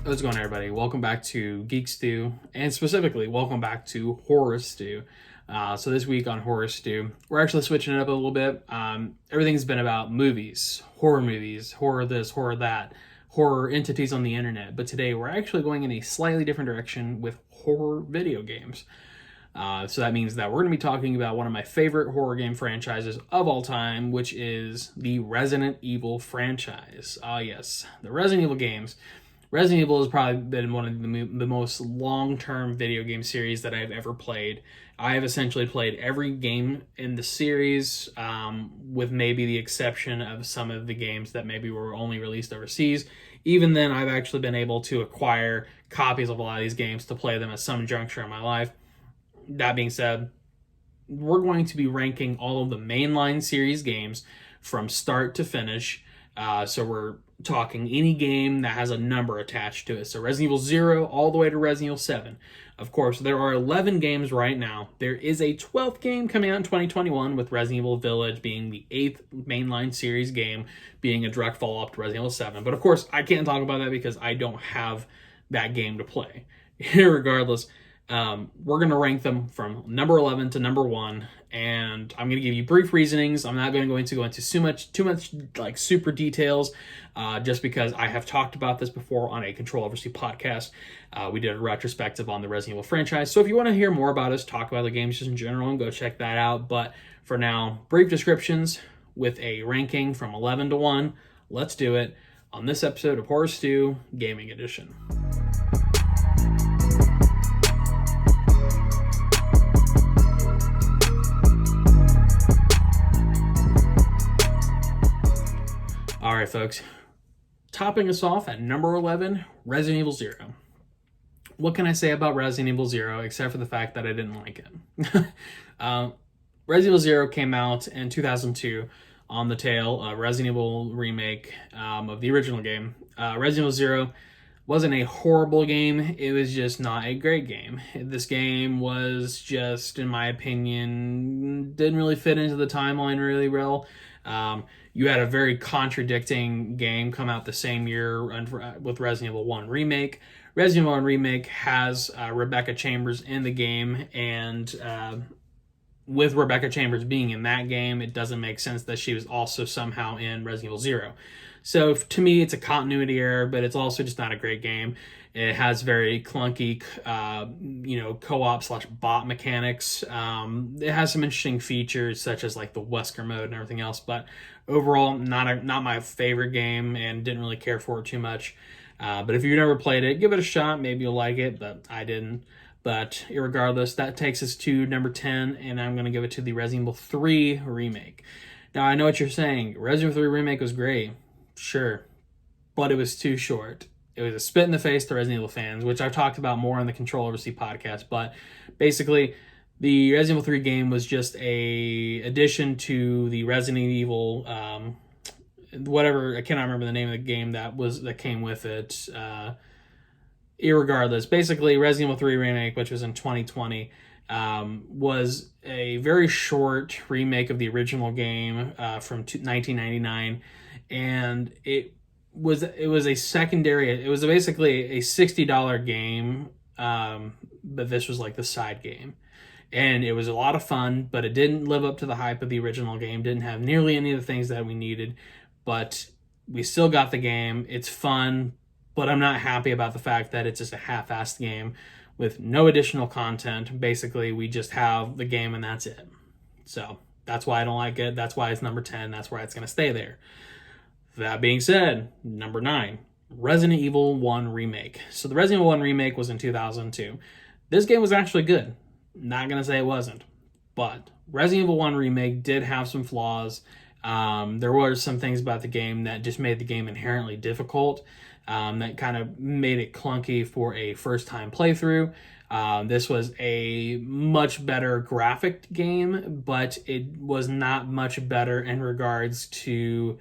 How's it going, everybody? Welcome back to Geek-Stew, and specifically, welcome back to Horror Stew. So this week on Horror Stew, we're actually switching it up a little bit. Everything's been about movies, horror this, horror that, horror entities on the internet. But today, we're actually going in a slightly different direction with horror video games. So that means that we're going to be talking about one of my favorite horror game franchises of all time, which is the Resident Evil franchise. Yes, the Resident Evil games. Resident Evil has probably been one of the most long-term video game series that I've ever played. I have essentially played every game in the series, with maybe the exception of some of the games that maybe were only released overseas. Even then, I've actually been able to acquire copies of a lot of these games to play them at some juncture in my life. That being said, we're going to be ranking all of the mainline series games from start to finish. So we're talking any game that has a number attached to it. So Resident Evil 0 all the way to Resident Evil 7. Of course, there are 11 games right now. There is a 12th game coming out in 2021 with Resident Evil Village being the 8th mainline series game, being a direct follow-up to Resident Evil 7. But of course, I can't talk about that because I don't have that game to play. Regardless, we're going to rank them from number 11 to number 1, and I'm going to give you brief reasonings. I'm not going to go into too much like super details, just because I have talked about this before on a Controversy podcast. We did a retrospective on the Resident Evil franchise, so if you want to hear more about us talk about the games just in general, go check that out. But for now, brief descriptions with a ranking from 11 to 1. Let's do it on this episode of Horror Stew Gaming Edition. All right, folks. Topping us off at number 11, Resident Evil 0. What can I say about Resident Evil 0 except for the fact that I didn't like it? Resident Evil 0 came out in 2002 on the tail of Resident Evil remake of the original game. Resident Evil 0 wasn't a horrible game. It was just not a great game. This game was just, in my opinion, didn't really fit into the timeline really well. You had a very contradicting game come out the same year with Resident Evil 1 Remake. Resident Evil 1 Remake has Rebecca Chambers in the game, and with Rebecca Chambers being in that game, it doesn't make sense that she was also somehow in Resident Evil 0. So to me, it's a continuity error, but it's also just not a great game. It has very clunky, co-op / bot mechanics. It has some interesting features such as like the Wesker mode and everything else, but overall, not my favorite game, and didn't really care for it too much. But if you've never played it, give it a shot. Maybe you'll like it, but I didn't. But irregardless, that takes us to number 10, and I'm going to give it to the Resident Evil 3 remake. Now, I know what you're saying. Resident Evil 3 remake was great, sure, but it was too short. It was a spit in the face to Resident Evil fans, which I've talked about more on the Controversy podcast. But basically, the Resident Evil 3 game was just a addition to the Resident Evil, whatever, I cannot remember the name of the game that came with it. Irregardless, basically, Resident Evil 3 Remake, which was in 2020, was a very short remake of the original game from 1999, and it was a secondary. It was basically a $60 game, but this was like the side game, and it was a lot of fun. But it didn't live up to the hype of the original game. Didn't have nearly any of the things that we needed, but we still got the game. It's fun, but I'm not happy about the fact that it's just a half-assed game with no additional content. Basically, we just have the game and that's it. So that's why I don't like it. That's why it's number 10. That's why it's going to stay there. That being said, number 9, Resident Evil 1 Remake. So the Resident Evil 1 Remake was in 2002. This game was actually good. Not going to say it wasn't. But Resident Evil 1 Remake did have some flaws. There were some things about the game that just made the game inherently difficult. That kind of made it clunky for a first-time playthrough. This was a much better graphic game, but it was not much better in regards to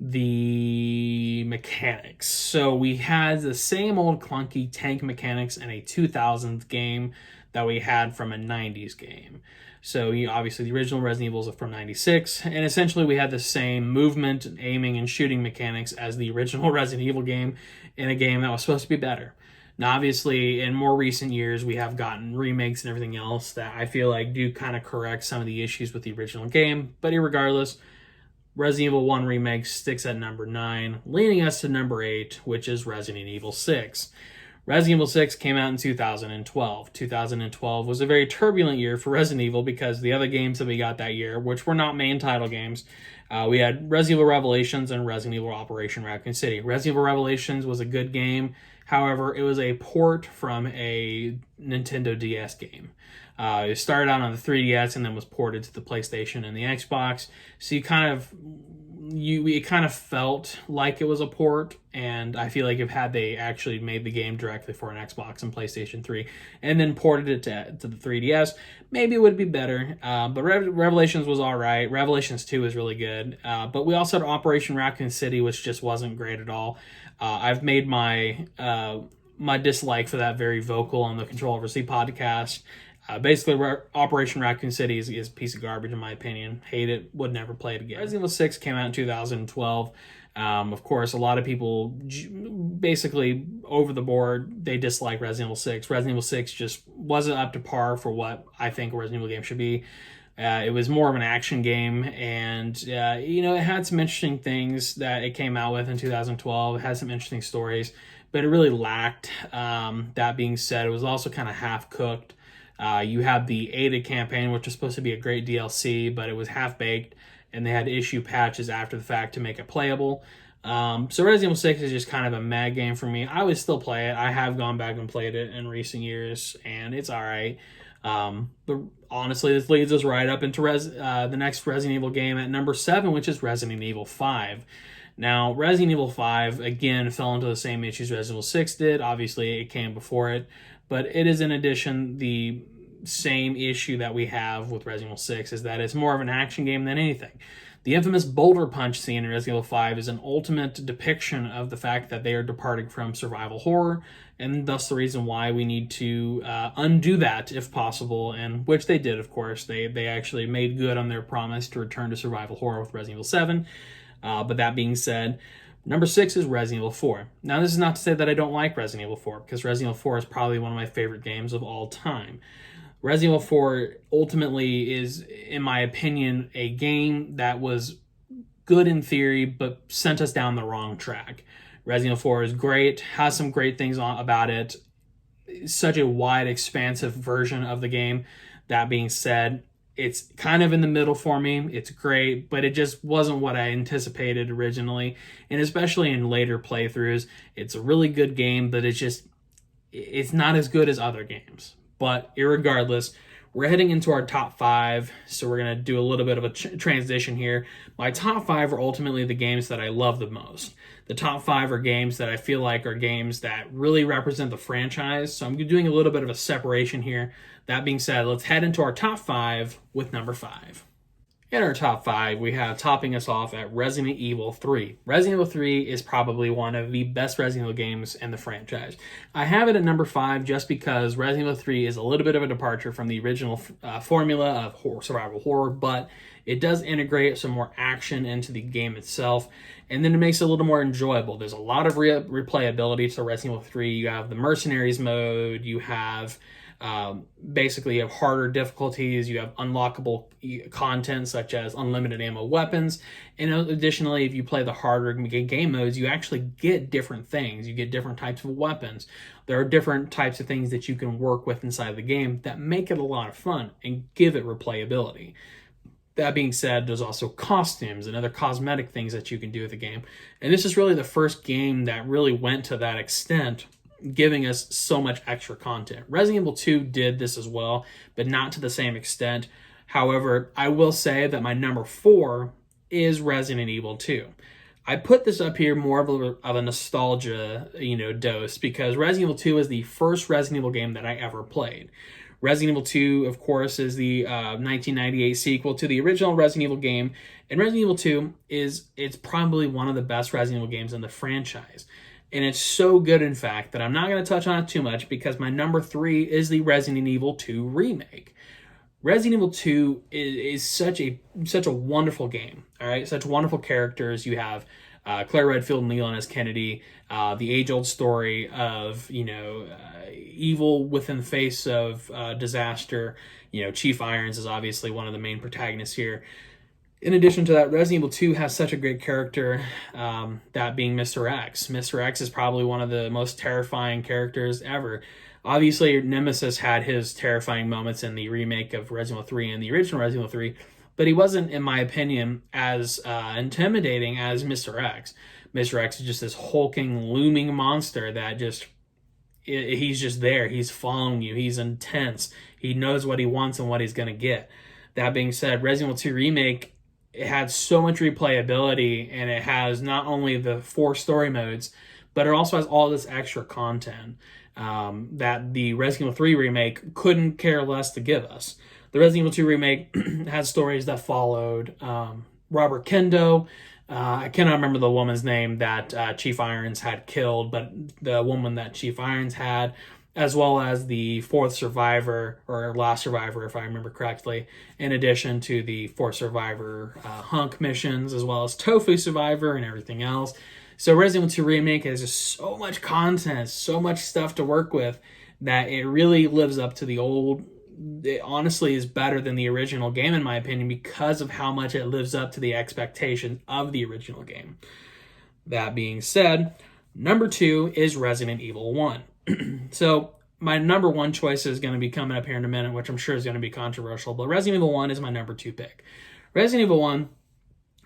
the mechanics. So we had the same old clunky tank mechanics in a 2000s game that we had from a 90s game. So obviously the original Resident Evil is from 96, and essentially we had the same movement, aiming, and shooting mechanics as the original Resident Evil game in a game that was supposed to be better. Now, obviously, in more recent years, we have gotten remakes and everything else that I feel like do kind of correct some of the issues with the original game. But irregardless, Resident Evil 1 Remake sticks at number 9, leading us to number 8, which is Resident Evil 6. Resident Evil 6 came out in 2012. 2012 was a very turbulent year for Resident Evil because the other games that we got that year, which were not main title games, we had Resident Evil Revelations and Resident Evil Operation Raccoon City. Resident Evil Revelations was a good game. However, it was a port from a Nintendo DS game. It started out on the 3DS and then was ported to the PlayStation and the Xbox. So it kind of felt like it was a port, and I feel like had they actually made the game directly for an Xbox and PlayStation 3 and then ported it to the 3DS, maybe it would be better. But Revelations was all right. Revelations 2 was really good. But we also had Operation Raccoon City, which just wasn't great at all. I've made my dislike for that very vocal on the Control Over C podcast. Basically, Operation Raccoon City is a piece of garbage in my opinion. Hate it. Would never play it again. Resident Evil 6 came out in 2012. Of course, a lot of people basically over the board, they dislike Resident Evil 6. Resident Evil 6 just wasn't up to par for what I think a Resident Evil game should be. It was more of an action game, and it had some interesting things that it came out with in 2012. It had some interesting stories, but it really lacked. That being said, it was also kind of half-cooked. You had the Ada campaign, which was supposed to be a great DLC, but it was half-baked, and they had to issue patches after the fact to make it playable. So Resident Evil 6 is just kind of a mad game for me. I would still play it. I have gone back and played it in recent years, and it's all right. But honestly, this leads us right up into the next Resident Evil game at number 7, which is Resident Evil 5. Now, Resident Evil 5, again, fell into the same issues Resident Evil 6 did. Obviously, it came before it. But it is, in addition, the same issue that we have with Resident Evil 6 is that it's more of an action game than anything. The infamous boulder punch scene in Resident Evil 5 is an ultimate depiction of the fact that they are departing from survival horror, and thus the reason why we need to undo that if possible, and which they did, of course. They actually made good on their promise to return to survival horror with Resident Evil 7. But that being said, number 6 is Resident Evil 4. Now, this is not to say that I don't like Resident Evil 4, because Resident Evil 4 is probably one of my favorite games of all time. Resident Evil 4 ultimately is, in my opinion, a game that was good in theory, but sent us down the wrong track. Resident Evil 4 is great, has some great things about it. It's such a wide, expansive version of the game. That being said, it's kind of in the middle for me. It's great, but it just wasn't what I anticipated originally. And especially in later playthroughs, it's a really good game, but it's not as good as other games. But irregardless, we're heading into our top 5, so we're going to do a little bit of a transition here. My top 5 are ultimately the games that I love the most. The top 5 are games that I feel like are games that really represent the franchise, so I'm doing a little bit of a separation here. That being said, let's head into our top 5 with number 5. In our top 5, we have topping us off at Resident Evil 3. Resident Evil 3 is probably one of the best Resident Evil games in the franchise. I have it at number 5 just because Resident Evil 3 is a little bit of a departure from the original formula of survival horror, but it does integrate some more action into the game itself, and then it makes it a little more enjoyable. There's a lot of replayability to Resident Evil 3. You have the Mercenaries mode, you have basically you have harder difficulties, you have unlockable content such as unlimited ammo weapons, and additionally, if you play the harder game modes, you actually get different things. You get different types of weapons. There are different types of things that you can work with inside the game that make it a lot of fun and give it replayability. That being said, there's also costumes and other cosmetic things that you can do with the game, and this is really the first game that really went to that extent, giving us so much extra content. Resident Evil 2 did this as well, but not to the same extent. However, I will say that my number 4 is Resident Evil 2. I put this up here more of a nostalgia, dose, because Resident Evil 2 is the first Resident Evil game that I ever played. Resident Evil 2, of course, is the 1998 sequel to the original Resident Evil game, and Resident Evil 2 it's probably one of the best Resident Evil games in the franchise. And it's so good, in fact, that I'm not going to touch on it too much because my number 3 is the Resident Evil 2 remake. Resident Evil 2 is such a wonderful game. All right, such wonderful characters. You have Claire Redfield and Leon S. Kennedy. The age-old story of evil within the face of disaster. Chief Irons is obviously one of the main protagonists here. In addition to that, Resident Evil 2 has such a great character, that being Mr. X. Mr. X is probably one of the most terrifying characters ever. Obviously, Nemesis had his terrifying moments in the remake of Resident Evil 3 and the original Resident Evil 3, but he wasn't, in my opinion, as intimidating as Mr. X. Mr. X is just this hulking, looming monster that he's just there. He's following you. He's intense. He knows what he wants and what he's going to get. That being said, Resident Evil 2 Remake, it had so much replayability, and it has not only the 4 story modes, but it also has all this extra content that the Resident Evil 3 Remake couldn't care less to give us. The Resident Evil 2 Remake had stories that followed Robert Kendo. I cannot remember the woman's name that Chief Irons had killed, but the woman that Chief Irons had, as well as the 4th survivor, or last survivor, if I remember correctly, in addition to the 4th survivor hunk missions, as well as Tofu survivor and everything else. So Resident Evil 2 Remake has just so much content, so much stuff to work with, that it really lives up to the old. It honestly is better than the original game, in my opinion, because of how much it lives up to the expectations of the original game. That being said, number 2 is Resident Evil 1. So my number 1 choice is going to be coming up here in a minute, which I'm sure is going to be controversial, but Resident Evil 1 is my number 2 pick. Resident Evil 1,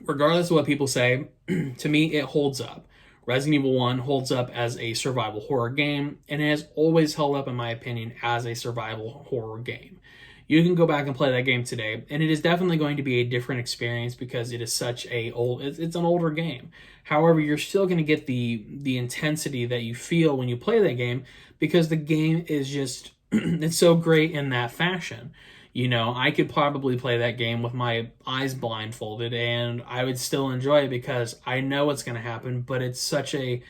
regardless of what people say, to me, it holds up. Resident Evil 1 holds up as a survival horror game, and it has always held up, in my opinion, as a survival horror game. You can go back and play that game today, and it is definitely going to be a different experience because it is such it's an older game. However, you're still going to get the intensity that you feel when you play that game, because the game is just, it's so great in that fashion. I could probably play that game with my eyes blindfolded, and I would still enjoy it because I know what's going to happen, but it's such a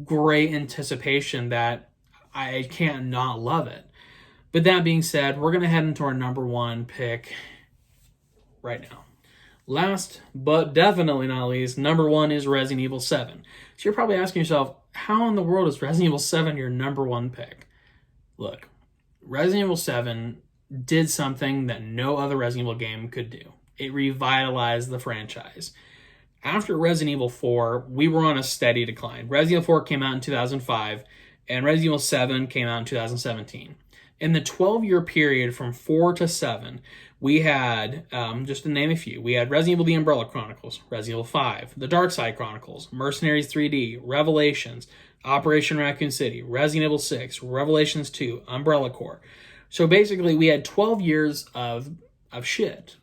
great anticipation that I can't not love it. But that being said, we're going to head into our number 1 pick right now. Last, but definitely not least, number 1 is Resident Evil 7. So you're probably asking yourself, how in the world is Resident Evil 7 your number 1 pick? Look, Resident Evil 7 did something that no other Resident Evil game could do. It revitalized the franchise. After Resident Evil 4, we were on a steady decline. Resident Evil 4 came out in 2005, and Resident Evil 7 came out in 2017. In the 12-year period from 4 to 7, we had, just to name a few, we had Resident Evil The Umbrella Chronicles, Resident Evil 5, The Dark Side Chronicles, Mercenaries 3D, Revelations, Operation Raccoon City, Resident Evil 6, Revelations 2, Umbrella Corps. So basically, we had 12 years of shit.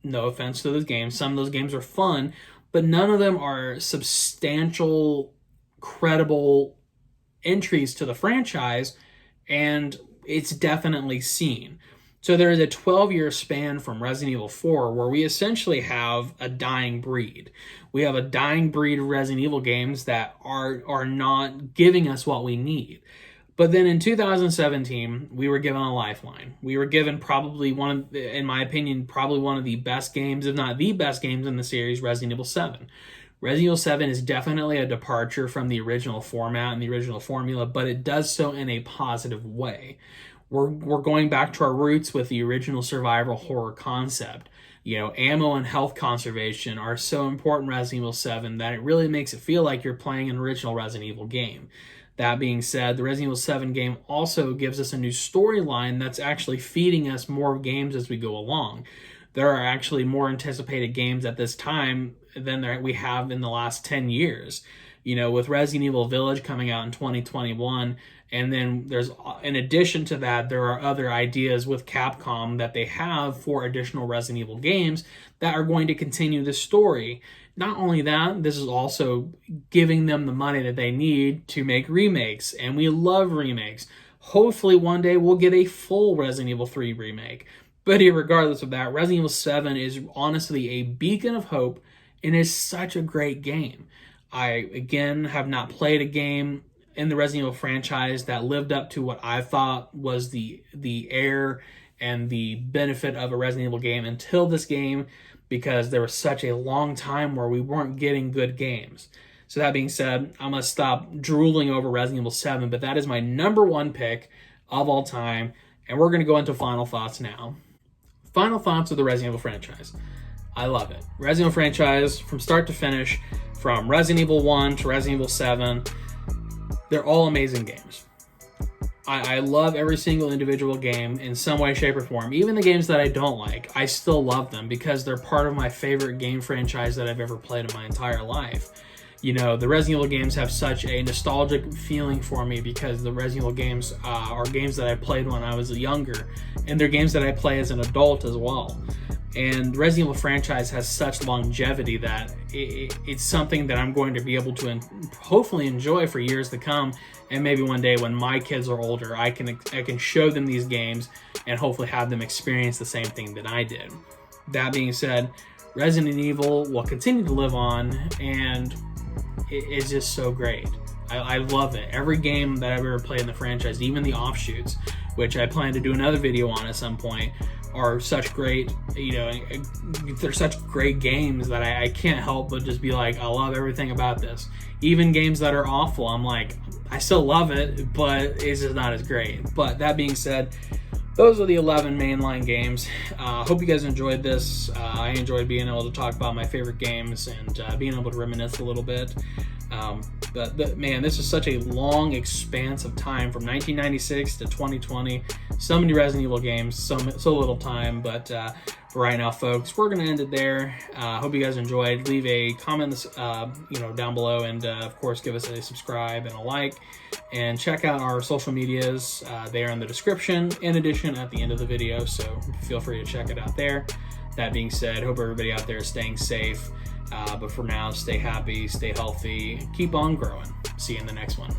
No offense to those games. Some of those games are fun, but none of them are substantial, credible entries to the franchise, and it's definitely seen. So there is a 12-year span from Resident Evil 4 where we essentially have a dying breed. We have a dying breed of Resident Evil games that are not giving us what we need. But then in 2017, we were given a lifeline. We were given probably in my opinion, probably one of the best games, if not the best games in the series, Resident Evil 7. Resident Evil 7 is definitely a departure from the original format and the original formula, but it does so in a positive way. We're going back to our roots with the original survival horror concept. Ammo and health conservation are so important in Resident Evil 7 that it really makes it feel like you're playing an original Resident Evil game. That being said, the Resident Evil 7 game also gives us a new storyline that's actually feeding us more games as we go along. There are actually more anticipated games at this time than we have in the last 10 years. With Resident Evil Village coming out in 2021, and then in addition to that, there are other ideas with Capcom that they have for additional Resident Evil games that are going to continue the story. Not only that, this is also giving them the money that they need to make remakes, and we love remakes. Hopefully one day we'll get a full Resident Evil 3 remake. But regardless of that, Resident Evil 7 is honestly a beacon of hope and is such a great game. I, again, have not played a game in the Resident Evil franchise that lived up to what I thought was the air and the benefit of a Resident Evil game until this game, because there was such a long time where we weren't getting good games. So that being said, I'm going to stop drooling over Resident Evil 7, but that is my number one pick of all time, and we're going to go into final thoughts now. Final thoughts of the Resident Evil franchise. I love it. Resident Evil franchise, from start to finish, from Resident Evil 1 to Resident Evil 7, they're all amazing games. I love every single individual game in some way, shape, or form. Even the games that I don't like, I still love them because they're part of my favorite game franchise that I've ever played in my entire life. You know, the Resident Evil games have such a nostalgic feeling for me because the Resident Evil games are games that I played when I was younger, and they're games that I play as an adult as well. And Resident Evil franchise has such longevity that it's something that I'm going to be able to hopefully enjoy for years to come. And maybe one day when my kids are older, I can show them these games and hopefully have them experience the same thing that I did. That being said, Resident Evil will continue to live on, and it's just so great. I love it. Every game that I've ever played in the franchise, even the offshoots, which I plan to do another video on at some point, are such great, they're such great games that I can't help but just be like, I love everything about this. Even games that are awful, I'm like, I still love it, but it's just not as great. But that being said, those are the 11 mainline games. Hope you guys enjoyed this. I enjoyed being able to talk about my favorite games and being able to reminisce a little bit. But man, this is such a long expanse of time from 1996 to 2020. So many Resident Evil games, so little time. But for right now, folks, we're gonna end it there. Hope you guys enjoyed. Leave a comment, down below, and of course, give us a subscribe and a like. And check out our social medias. They are in the description. In addition, at the end of the video, so feel free to check it out there. That being said, hope everybody out there is staying safe. But for now, stay happy, stay healthy, keep on growing. See you in the next one.